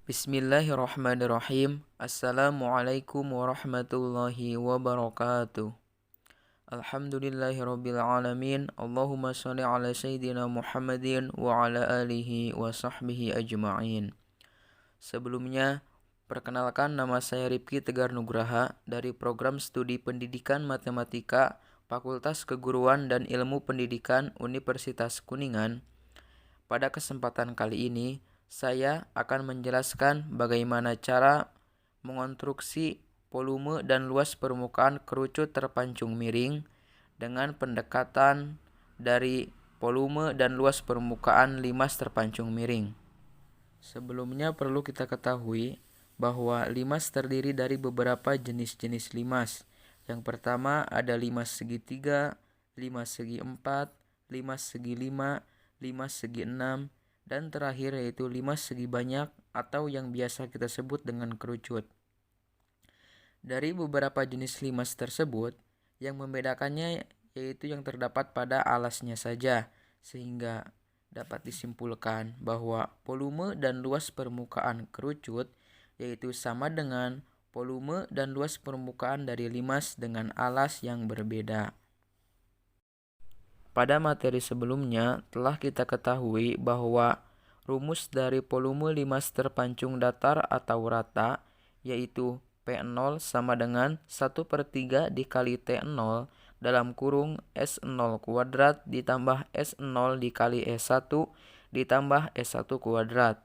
Bismillahirrahmanirrahim. Assalamualaikum warahmatullahi wabarakatuh. Alhamdulillahirabbil alamin. Allahumma shalli ala sayyidina Muhammadin wa ala alihi wa sahbihi ajma'in. Sebelumnya, perkenalkan nama saya Rifki Tegar Nugraha dari Program Studi Pendidikan Matematika Fakultas Keguruan dan Ilmu Pendidikan Universitas Kuningan. Pada kesempatan kali ini, saya akan menjelaskan bagaimana cara mengonstruksi volume dan luas permukaan kerucut terpancung miring dengan pendekatan dari volume dan luas permukaan limas terpancung miring. Sebelumnya perlu kita ketahui bahwa limas terdiri dari beberapa jenis-jenis limas. Yang pertama ada limas segitiga, limas segi 4, limas segi 5, limas segi 6, dan terakhir yaitu limas segi banyak atau yang biasa kita sebut dengan kerucut. Dari beberapa jenis limas tersebut, yang membedakannya yaitu yang terdapat pada alasnya saja, sehingga dapat disimpulkan bahwa volume dan luas permukaan kerucut yaitu sama dengan volume dan luas permukaan dari limas dengan alas yang berbeda. Pada materi sebelumnya telah kita ketahui bahwa rumus dari volume limas terpancung datar atau rata yaitu P0 sama dengan 1/3 dikali T0 dalam kurung S0 kuadrat ditambah S0 dikali S1 ditambah S1 kuadrat.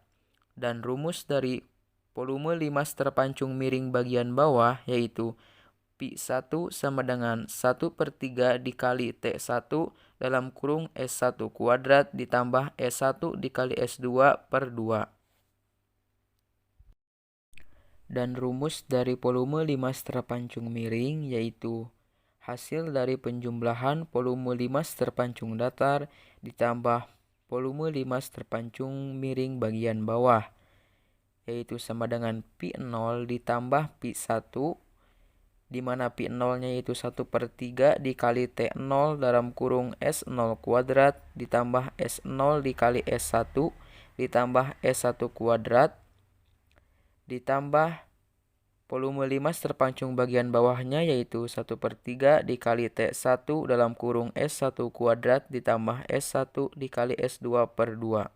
Dan rumus dari volume limas terpancung miring bagian bawah yaitu Pi1 sama dengan 1/3 dikali T1 dalam kurung S1 kuadrat ditambah S1 dikali S2 per 2. Dan rumus dari volume limas terpancung miring yaitu hasil dari penjumlahan volume limas terpancung datar ditambah volume limas terpancung miring bagian bawah yaitu sama dengan Pi0 ditambah Pi1 di mana Pi0-nya yaitu 1/3 dikali T0 dalam kurung S0 kuadrat ditambah S0 dikali S1 ditambah S1 kuadrat ditambah volume limas terpancung bagian bawahnya yaitu 1/3 dikali T1 dalam kurung S1 kuadrat ditambah S1 dikali S2 per 2.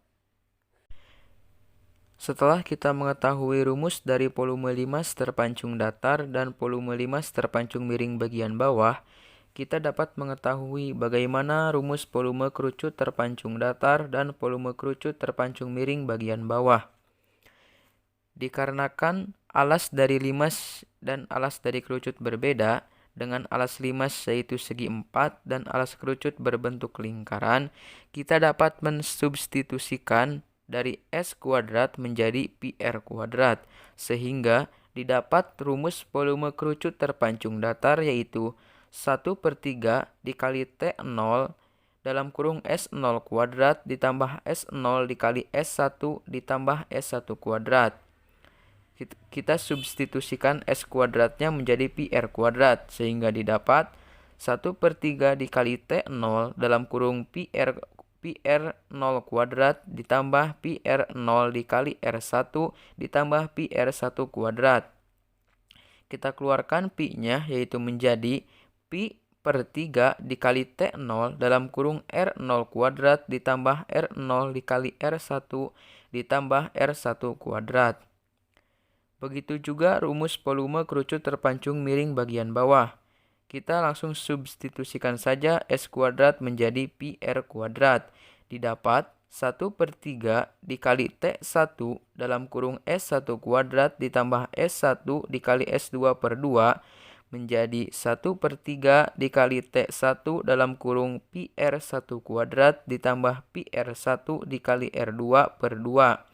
Setelah kita mengetahui rumus dari volume limas terpancung datar dan volume limas terpancung miring bagian bawah, kita dapat mengetahui bagaimana rumus volume kerucut terpancung datar dan volume kerucut terpancung miring bagian bawah. Dikarenakan alas dari limas dan alas dari kerucut berbeda, dengan alas limas yaitu segi 4 dan alas kerucut berbentuk lingkaran, kita dapat mensubstitusikan dari S kuadrat menjadi PR kuadrat, sehingga didapat rumus volume kerucut terpancung datar yaitu 1/3 dikali T0 dalam kurung S0 kuadrat ditambah S0 dikali S1 ditambah S1 kuadrat. Kita substitusikan S kuadratnya menjadi PR kuadrat, sehingga didapat 1/3 dikali T0 dalam kurung PR0 kuadrat ditambah PR0 dikali R1 ditambah PR1 kuadrat. Kita keluarkan Pi-nya yaitu menjadi Pi/3 dikali T0 dalam kurung R0 kuadrat ditambah R0 dikali R1 ditambah R1 kuadrat. Begitu juga rumus volume kerucut terpancung miring bagian bawah. Kita langsung substitusikan saja S kuadrat menjadi PR kuadrat. Didapat 1/3 dikali T1 dalam kurung S1 kuadrat ditambah S1 dikali S2 per 2 menjadi 1/3 dikali T1 dalam kurung PR1 kuadrat ditambah PR1 dikali R2 per 2.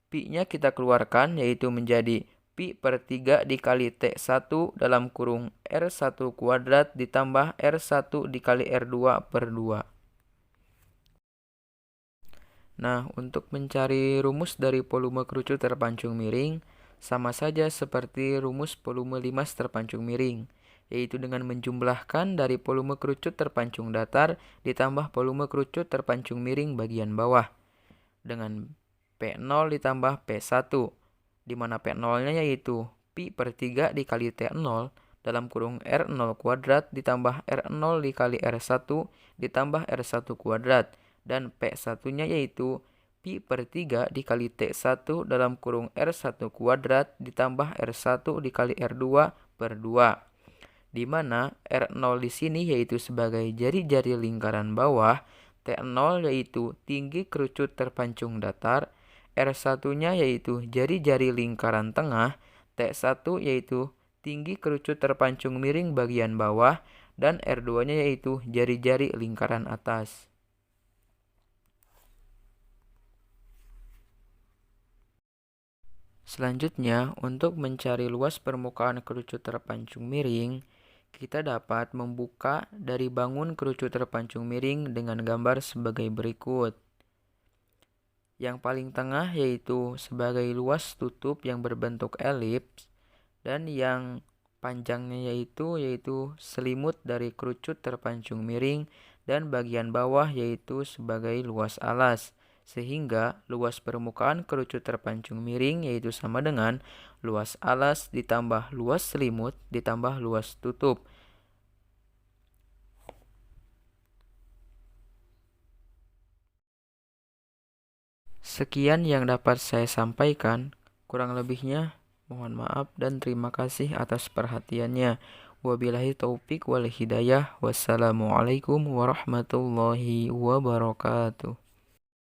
Pi-nya kita keluarkan yaitu menjadi Pi/3 dikali T1 dalam kurung R1 kuadrat ditambah R1 dikali R2 per 2. Nah, untuk mencari rumus dari volume kerucut terpancung miring, sama saja seperti rumus volume limas terpancung miring, yaitu dengan menjumlahkan dari volume kerucut terpancung datar ditambah volume kerucut terpancung miring bagian bawah. Dengan P0 ditambah P1, di mana P0-nya yaitu pi per 3 dikali T0 dalam kurung R0 kuadrat ditambah R0 dikali R1 ditambah R1 kuadrat, dan P1-nya yaitu pi per 3 dikali T1 dalam kurung R1 kuadrat ditambah R1 dikali R2 per 2. Di mana R0 di sini yaitu sebagai jari-jari lingkaran bawah, T0 yaitu tinggi kerucut terpancung datar, R1-nya yaitu jari-jari lingkaran tengah, T1 yaitu tinggi kerucut terpancung miring bagian bawah, dan R2-nya yaitu jari-jari lingkaran atas. Selanjutnya, untuk mencari luas permukaan kerucut terpancung miring, kita dapat membuka dari bangun kerucut terpancung miring dengan gambar sebagai berikut. Yang paling tengah yaitu sebagai luas tutup yang berbentuk elips, dan yang panjangnya yaitu selimut dari kerucut terpancung miring, dan bagian bawah yaitu sebagai luas alas. Sehingga luas permukaan kerucut terpancung miring yaitu sama dengan luas alas ditambah luas selimut ditambah luas tutup. Sekian yang dapat saya sampaikan. Kurang lebihnya mohon maaf dan terima kasih atas perhatiannya. Wabillahi taufik wal hidayah. Wassalamualaikum warahmatullahi wabarakatuh.